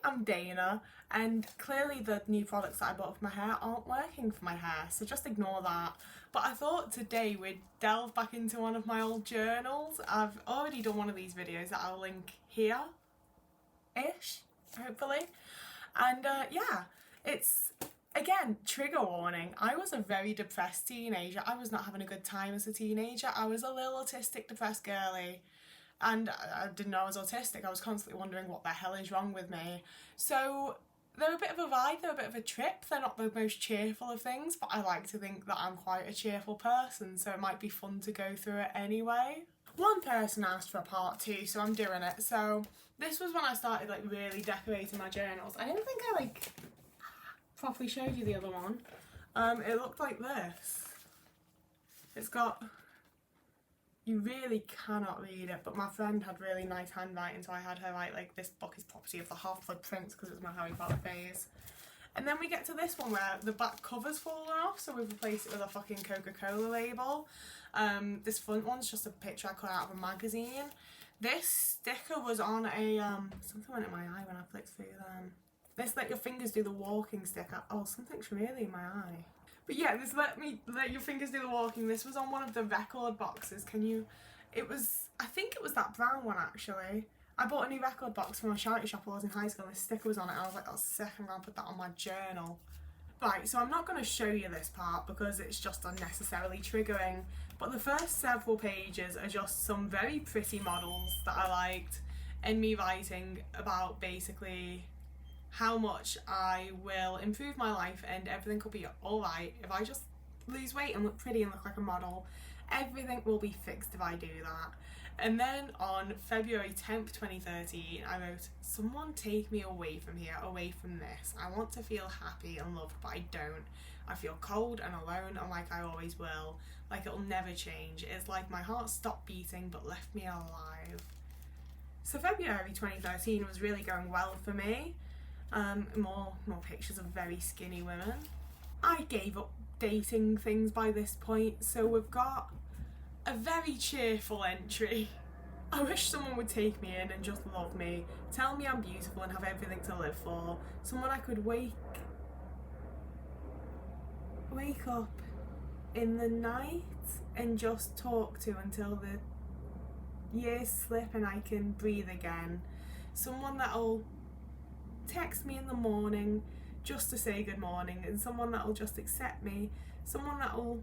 I'm Dana, and clearly the new products that I bought for my hair aren't working for my hair, so just ignore that. But I thought today we'd delve back into one of my old journals. I've already done one of these videos that I'll link here-ish, hopefully. And yeah, it's, again, trigger warning. I was a very depressed teenager. I was not having a good time as a teenager. I was a little autistic, depressed girly. And I didn't know I was autistic. I was constantly wondering what the hell is wrong with me. So they're a bit of a vibe, they're a bit of a trip. They're not the most cheerful of things, but I like to think that I'm quite a cheerful person, so it might be fun to go through it anyway. One person asked for a part 2, so I'm doing it. So this was when I started really decorating my journals. I didn't think I properly showed you the other one. It looked like this. It's got, you really cannot read it, but my friend had really nice handwriting, so I had her write this book is property of the Half-Blood Prince because it was my Harry Potter phase. And then we get to this one where the back cover's fallen off, so we've replaced it with a fucking Coca-Cola label. This front one's just a picture I cut out of a magazine. This sticker was on a, something went in my eye when I flicked through them. This let your fingers do the walking sticker. Oh, something's really in my eye. But yeah, this let your fingers do the walking. This was on one of the record boxes. It was, I think it was that brown one actually. I bought a new record box from a charity shop while I was in high school and this sticker was on it and I was like, that's sick, I'm gonna put that on my journal. Right, so I'm not going to show you this part because it's just unnecessarily triggering, but the first several pages are just some very pretty models that I liked and me writing about basically how much I will improve my life and everything could be alright if I just lose weight and look pretty and look like a model. Everything will be fixed if I do that. And then on February 10th, 2013, I wrote, someone take me away from here, away from this. I want to feel happy and loved, but I don't. I feel cold and alone and like I always will. Like it'll never change. It's like my heart stopped beating but left me alive. So February 2013 was really going well for me. More pictures of very skinny women. I gave up dating things by this point, so we've got a very cheerful entry. I wish someone would take me in and just love me, tell me I'm beautiful and have everything to live for. Someone I could wake up in the night and just talk to until the years slip and I can breathe again. Someone that'll text me in the morning just to say good morning, and someone that'll just accept me, someone that'll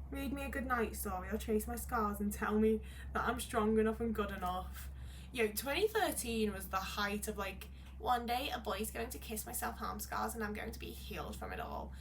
read me a good night story or trace my scars and tell me that I'm strong enough and good enough. 2013 was the height of one day a boy's going to kiss my self-harm scars and I'm going to be healed from it all.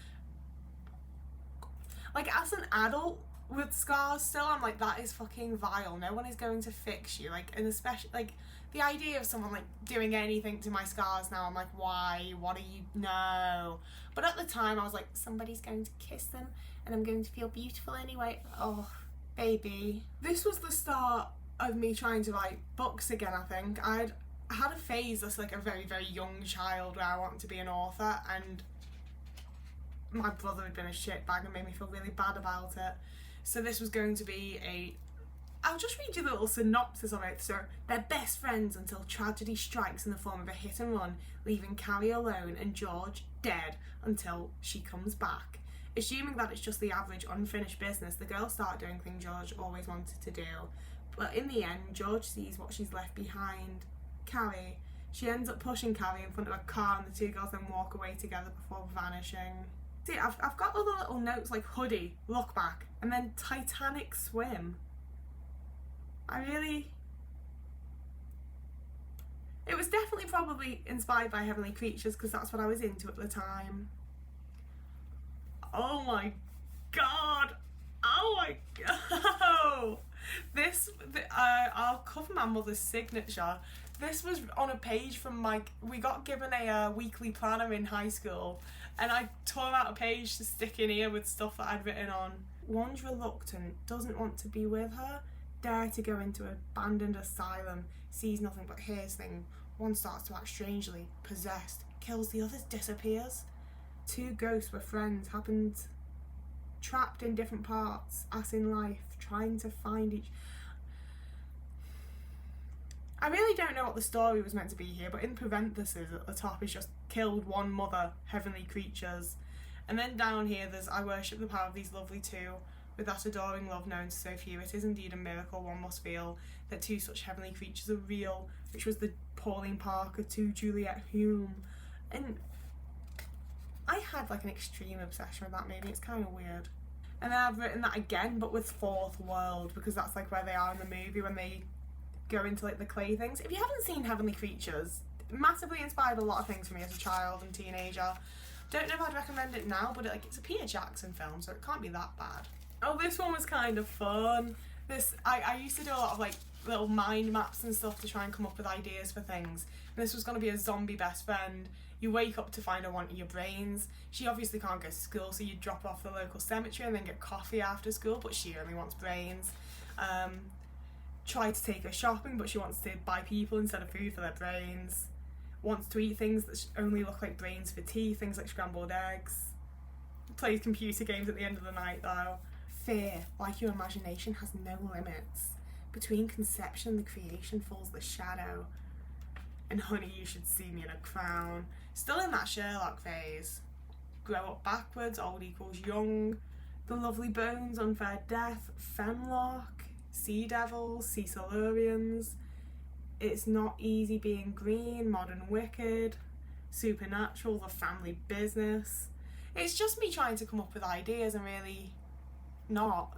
As an adult with scars still, I'm like, that is fucking vile. No one is going to fix you. And especially the idea of someone doing anything to my scars now, I'm like, why? What are you? No. But at the time I was like, somebody's going to kiss them and I'm going to feel beautiful anyway. Oh, baby. This was the start of me trying to write books again, I think. I had a phase as a very, very young child where I wanted to be an author, and my brother had been a shitbag and made me feel really bad about it. So this was going to be I'll just read you the little synopsis of it. So, they're best friends until tragedy strikes in the form of a hit and run, leaving Carrie alone and George dead until she comes back. Assuming that it's just the average unfinished business, the girls start doing things George always wanted to do. But in the end, George sees what she's left behind. Carrie. She ends up pushing Carrie in front of a car and the two girls then walk away together before vanishing. See, I've got other little notes like hoodie, look back, and then Titanic swim. It was definitely probably inspired by Heavenly Creatures because that's what I was into at the time. Oh my god! Oh my god! I'll cover my mother's signature. This was on a page from we got given a weekly planner in high school, and I tore out a page to stick in here with stuff that I'd written on. One's reluctant, doesn't want to be with her, dare to go into an abandoned asylum, sees nothing but hears things. One starts to act strangely, possessed, kills the others, disappears. Two ghosts were friends, happened trapped in different parts, as in life, trying to find each. I really don't know what the story was meant to be here, but in parentheses at the top is just killed one mother, heavenly creatures. And then down here there's I worship the power of these lovely two, with that adoring love known to so few. It is indeed a miracle one must feel that two such heavenly creatures are real, which was the Pauline Parker to Juliet Hume. And I had like an extreme obsession with that movie, it's kind of weird. And then I've written that again, but with Fourth World, because that's like where they are in the movie when they go into like the clay things. If you haven't seen Heavenly Creatures, it massively inspired a lot of things for me as a child and teenager. Don't know if I'd recommend it now, but it's a Peter Jackson film, so it can't be that bad. Oh, this one was kind of fun. I used to do a lot of like little mind maps and stuff to try and come up with ideas for things. And this was going to be a zombie best friend. You wake up to find her wanting your brains. She obviously can't go to school, so you drop her off the local cemetery and then get coffee after school, but she only wants brains. Try to take her shopping, but she wants to buy people instead of food for their brains. Wants to eat things that only look like brains for tea, things like scrambled eggs. Plays computer games at the end of the night though. Fear, like your imagination, has no limits. Between conception and the creation falls the shadow. And honey, you should see me in a crown. Still in that Sherlock phase. Grow up backwards, old equals young. The lovely bones, unfair death, femlock, sea devils, sea silurians. It's not easy being green, modern wicked, supernatural, the family business. It's just me trying to come up with ideas and really not.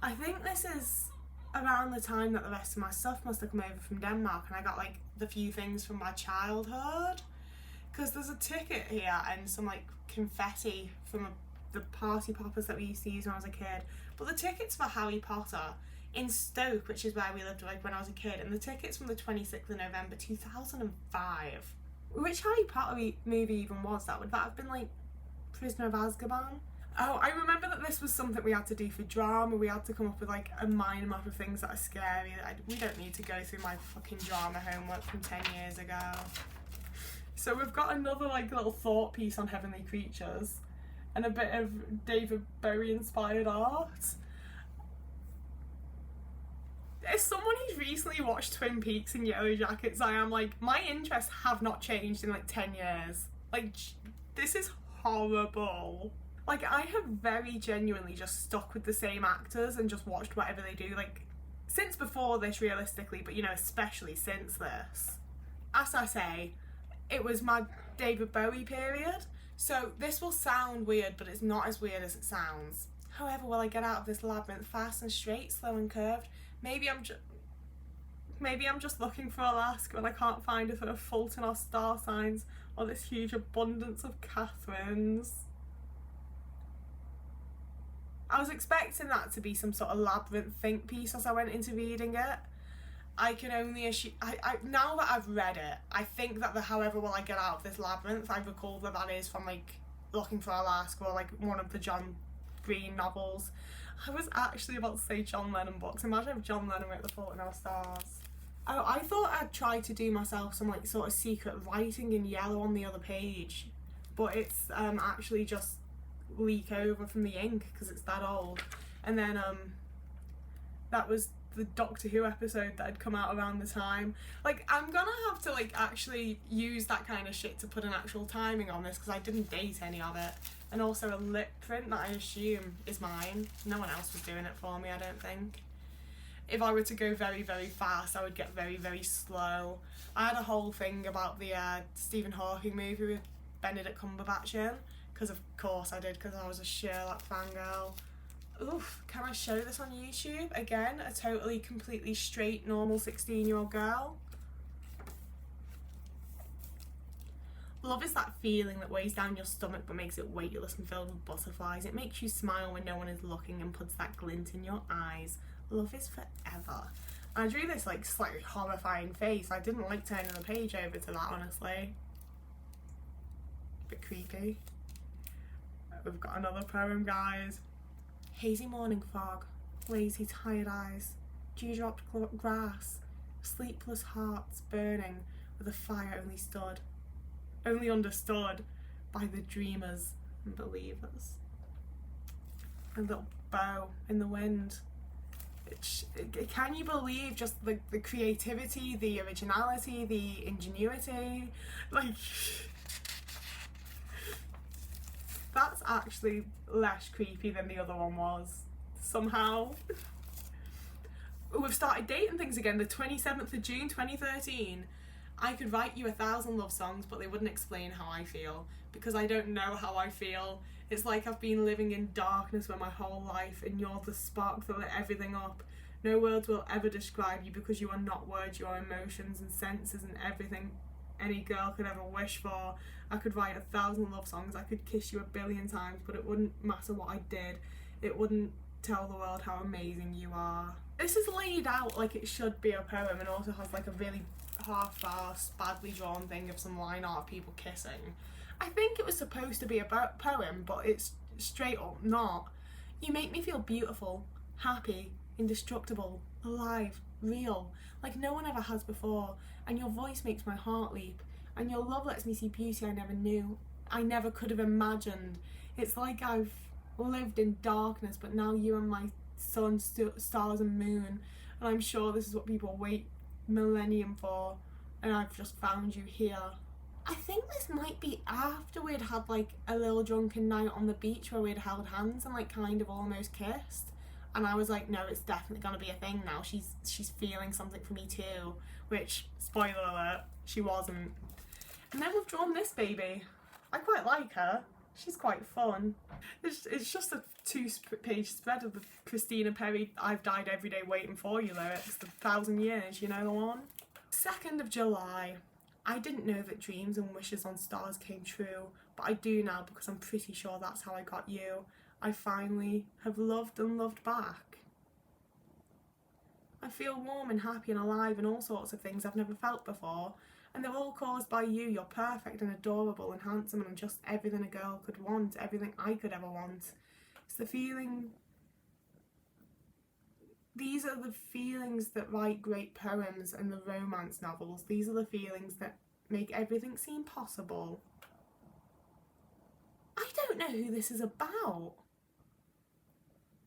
I think this is around the time that the rest of my stuff must have come over from Denmark, and I got like the few things from my childhood, because there's a ticket here and some like confetti from the party poppers that we used to use when I was a kid. But the tickets for Harry Potter in Stoke, which is where we lived like when I was a kid, and the tickets from the 26th of November 2005. Which Harry Potter movie even was that? Would that have been like Prisoner of Azkaban? Oh, I remember that this was something we had to do for drama. We had to come up with like a mind map of things that are scary. We don't need to go through my fucking drama homework from 10 years ago. So we've got another like little thought piece on Heavenly Creatures and a bit of David Bowie inspired art. As someone who's recently watched Twin Peaks and Yellow Jackets, I am like, my interests have not changed in like 10 years. Like, this is horrible. Like, I have very genuinely just stuck with the same actors and just watched whatever they do, like, since before this realistically, but you know, especially since this. As I say, it was my David Bowie period, so this will sound weird, but it's not as weird as it sounds. However, will I get out of this labyrinth fast and straight, slow and curved? Maybe I'm just looking for Alaska and I can't find it through Fulton or star signs or this huge abundance of Catherines. I was expecting that to be some sort of labyrinth think piece as I went into reading it. I can only assume, now that I've read it, I think that the however will I get out of this labyrinth, I recall that is from like Looking for Alaska or like one of the John Green novels. I was actually about to say John Lennon books. Imagine if John Lennon wrote The Fault in Our Stars. Oh, I thought I'd try to do myself some like sort of secret writing in yellow on the other page, but it's actually just leak over from the ink because it's that old. And then that was the Doctor Who episode that had come out around the time. Like, I'm gonna have to like actually use that kind of shit to put an actual timing on this because I didn't date any of it. And also a lip print that I assume is mine. No one else was doing it for me, I don't think. If I were to go very, very fast, I would get very, very slow. I had a whole thing about the Stephen Hawking movie with Benedict Cumberbatch in, because of course I did, because I was a Sherlock fangirl. Oof, can I show this on YouTube? Again, a totally, completely straight, normal 16-year-old girl. Love is that feeling that weighs down your stomach but makes it weightless and filled with butterflies. It makes you smile when no one is looking and puts that glint in your eyes. Love is forever. I drew this like slightly horrifying face. I didn't like turning the page over to that, honestly. Bit creepy. We've got another poem, guys. Hazy morning fog, lazy tired eyes, dewdropped grass, sleepless hearts burning where the fire only understood by the dreamers and believers. A little bow in the wind. Can you believe just the creativity, the originality, the ingenuity? Like, that's actually less creepy than the other one was, somehow. We've started dating things again, the 27th of June 2013. I could write you 1,000 love songs, but they wouldn't explain how I feel, because I don't know how I feel. It's like I've been living in darkness for my whole life, and you're the spark that lit everything up. No words will ever describe you, because you are not words, you are emotions and senses and everything any girl could ever wish for. I could write 1,000 love songs, I could kiss you 1,000,000,000 times, but it wouldn't matter what I did. It wouldn't tell the world how amazing you are. This is laid out like it should be a poem, and also has like a really half-assed, badly drawn thing of some line art of people kissing. I think it was supposed to be a poem, but it's straight up not. You make me feel beautiful, happy, indestructible, alive, real, like no one ever has before, and your voice makes my heart leap, and your love lets me see beauty I never knew, I never could have imagined. It's like I've lived in darkness, but now you are my sun, stars and moon, and I'm sure this is what people wait millennium for, and I've just found you here. I think this might be after we'd had like a little drunken night on the beach where we'd held hands and like kind of almost kissed, and I was like, no, it's definitely gonna be a thing now. She's feeling something for me too, which, spoiler alert, she wasn't. And then we've drawn this baby. I quite like her. She's quite fun. It's just a 2-page spread of the Christina Perri "I've died every day waiting for you" lyrics, the 1,000 years, you know the one? 2nd of July. I didn't know that dreams and wishes on stars came true, but I do now, because I'm pretty sure that's how I got you. I finally have loved and loved back. I feel warm and happy and alive and all sorts of things I've never felt before, and they're all caused by you. You're perfect and adorable and handsome and just everything a girl could want, everything I could ever want. It's the feeling... These are the feelings that write great poems and the romance novels. These are the feelings that make everything seem possible. I don't know who this is about.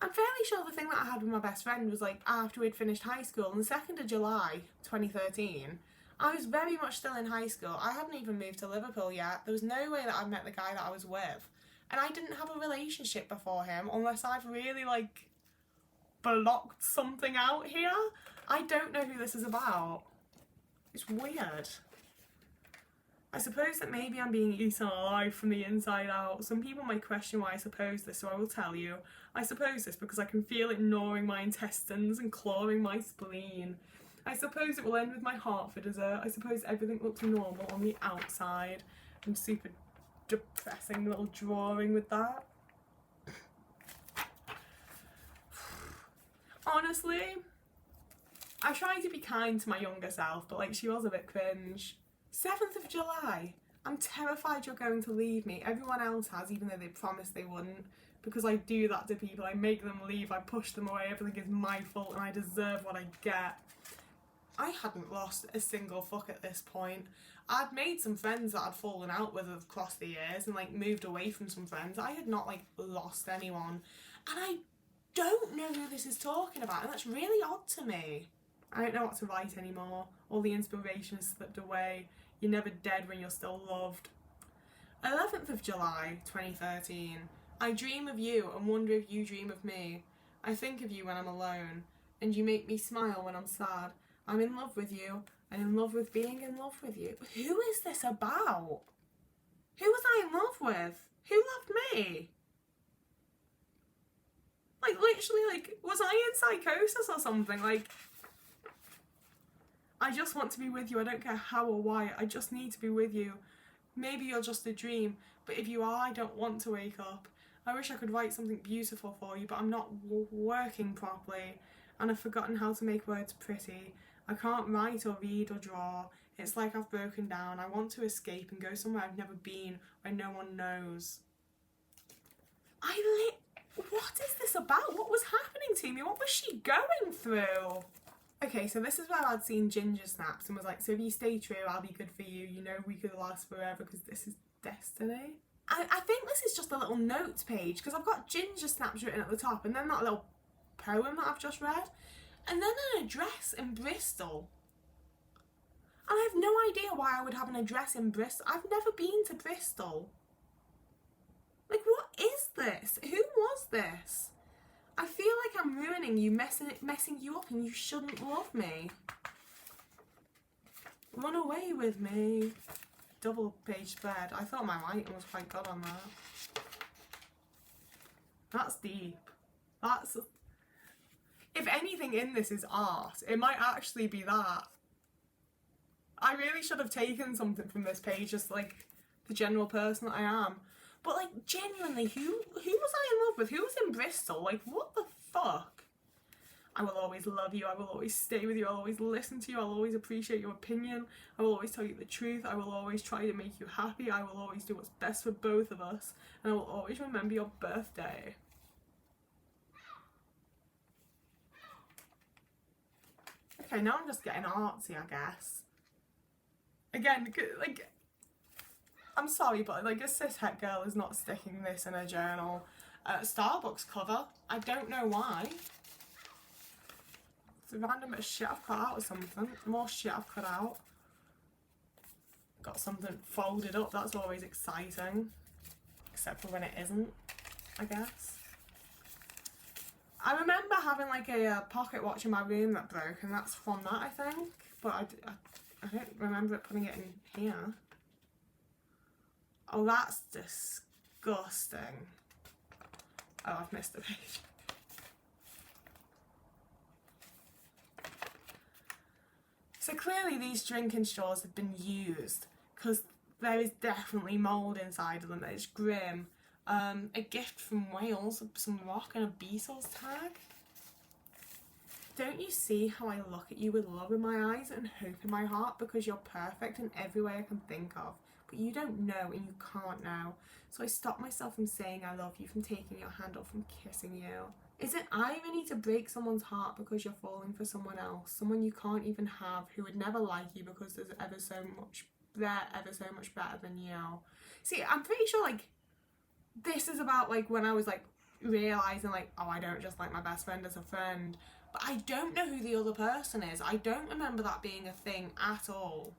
I'm fairly sure the thing that I had with my best friend was like after we'd finished high school, on the 2nd of July 2013. I was very much still in high school. I hadn't even moved to Liverpool yet. There was no way that I'd met the guy that I was with. And I didn't have a relationship before him, unless I've really like blocked something out here. I don't know who this is about. It's weird. I suppose that maybe I'm being eaten alive from the inside out. Some people might question why I suppose this, so I will tell you. I suppose this because I can feel it gnawing my intestines and clawing my spleen. I suppose it will end with my heart for dessert. I suppose everything looks normal on the outside. I'm super depressing little drawing with that. Honestly, I tried to be kind to my younger self, but like she was a bit cringe. 7th of July. I'm terrified you're going to leave me. Everyone else has, even though they promised they wouldn't. Because I do that to people. I make them leave, I push them away, everything is my fault and I deserve what I get. I hadn't lost a single fuck at this point. I'd made some friends that I'd fallen out with across the years and like moved away from some friends. I had not like lost anyone. And I don't know who this is talking about, and that's really odd to me. I don't know what to write anymore. All the inspiration has slipped away. You're never dead when you're still loved. 11th of July 2013. I dream of you and wonder if you dream of me. I think of you when I'm alone, and you make me smile when I'm sad. I'm in love with you, and in love with being in love with you. Who is this about? Who was I in love with? Who loved me? Like, literally, like, was I in psychosis or something? Like, I just want to be with you. I don't care how or why. I just need to be with you. Maybe you're just a dream, but if you are, I don't want to wake up. I wish I could write something beautiful for you, but I'm not working properly, and I've forgotten how to make words pretty. I can't write or read or draw. It's like I've broken down. I want to escape and go somewhere I've never been, where no one knows. What is this about? What was happening to me? What was she going through? Okay, so this is where I'd seen Ginger snaps and was like, so if you stay true, I'll be good for you. You know we could last forever because this is destiny. I think this is just a little notes page because I've got Ginger snaps written at the top and then that little poem that I've just read, and then an address in Bristol. And I have no idea why I would have an address in Bristol. I've never been to Bristol. Like, what is this? Who was this? I feel like I'm ruining you, messing you up, and you shouldn't love me. Run away with me. Double page spread. I thought my lighting was quite good on that. That's deep. That's... If anything in this is art, it might actually be that. I really should have taken something from this page, just like the general person that I am. But like, genuinely, who was I in love with? Who was in Bristol? Like, what the fuck? I will always love you. I will always stay with you. I'll always listen to you. I'll always appreciate your opinion. I will always tell you the truth. I will always try to make you happy. I will always do what's best for both of us. And I will always remember your birthday. Okay, now I'm just getting artsy, I guess. Again, like, I'm sorry, but like a cis-het girl is not sticking this in a journal. Starbucks cover. I don't know why. It's a random bit of shit I've cut out or something. More shit I've cut out. Got something folded up. That's always exciting. Except for when it isn't, I guess. I remember having like a pocket watch in my room that broke, and that's from that, I think. But I don't remember it putting it in here. Oh, that's disgusting. Oh, I've missed a page. So clearly these drinking straws have been used, because there is definitely mould inside of them. It's grim. A gift from Wales, some rock and a Beatles tag. Don't you see how I look at you with love in my eyes and hope in my heart, because you're perfect in every way I can think of, but you don't know and you can't know. So I stop myself from saying I love you, from taking your hand off, from kissing you. Is it irony to break someone's heart because you're falling for someone else, someone you can't even have, who would never like you because they're ever so much better than you? See, I'm pretty sure like this is about like when I was like realising like, oh, I don't just like my best friend as a friend. But I don't know who the other person is. I don't remember that being a thing at all.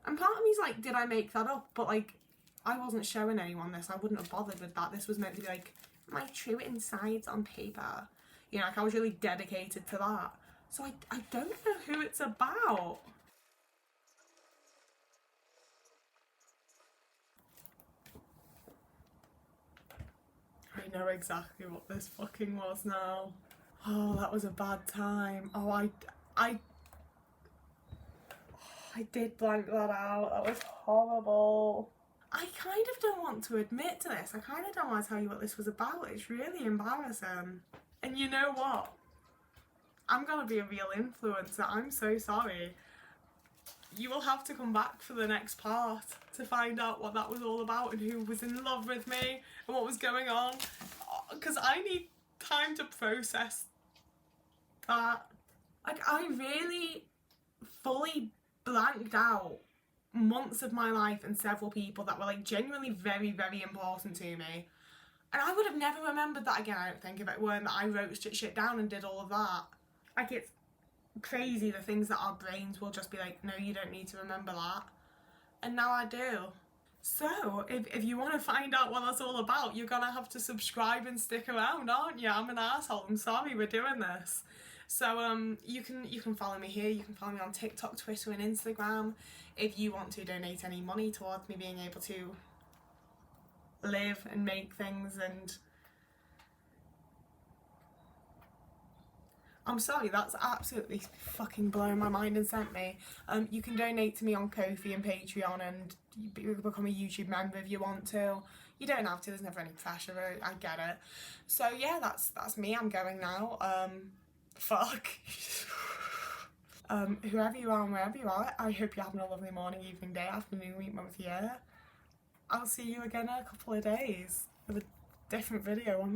And part of me's like, did I make that up? But like, I wasn't showing anyone this. I wouldn't have bothered with that. This was meant to be like my true insides on paper. You know, like I was really dedicated to that. So I don't know who it's about. I know exactly what this fucking was now. Oh, that was a bad time. Oh, I did blank that out. That was horrible. I kind of don't want to admit to this. I kind of don't want to tell you what this was about. It's really embarrassing. And you know what? I'm gonna be a real influencer. I'm so sorry. You will have to come back for the next part to find out what that was all about and who was in love with me and what was going on. Because I need time to process that. Like, I really fully blanked out months of my life and several people that were like genuinely very, very important to me. And I would have never remembered that again, I don't think, if it weren't that I wrote shit down and did all of that. Like, it's crazy the things that our brains will just be like, no, you don't need to remember that. And now I do. So, if you want to find out what that's all about, you're gonna have to subscribe and stick around, aren't you? I'm an asshole. I'm sorry we're doing this. So you can follow me here. You can follow me on TikTok, Twitter and Instagram. If you want to donate any money towards me being able to live and make things, and I'm sorry, that's absolutely fucking blown my mind and sent me. You can donate to me on Ko-fi and Patreon, and you become a YouTube member if you want to. You don't have to, there's never any pressure, I get it. So yeah, that's me, I'm going now. Fuck. Whoever you are and wherever you are, I hope you're having a lovely morning, evening, day, afternoon, week, month, year. I'll see you again in a couple of days with a different video.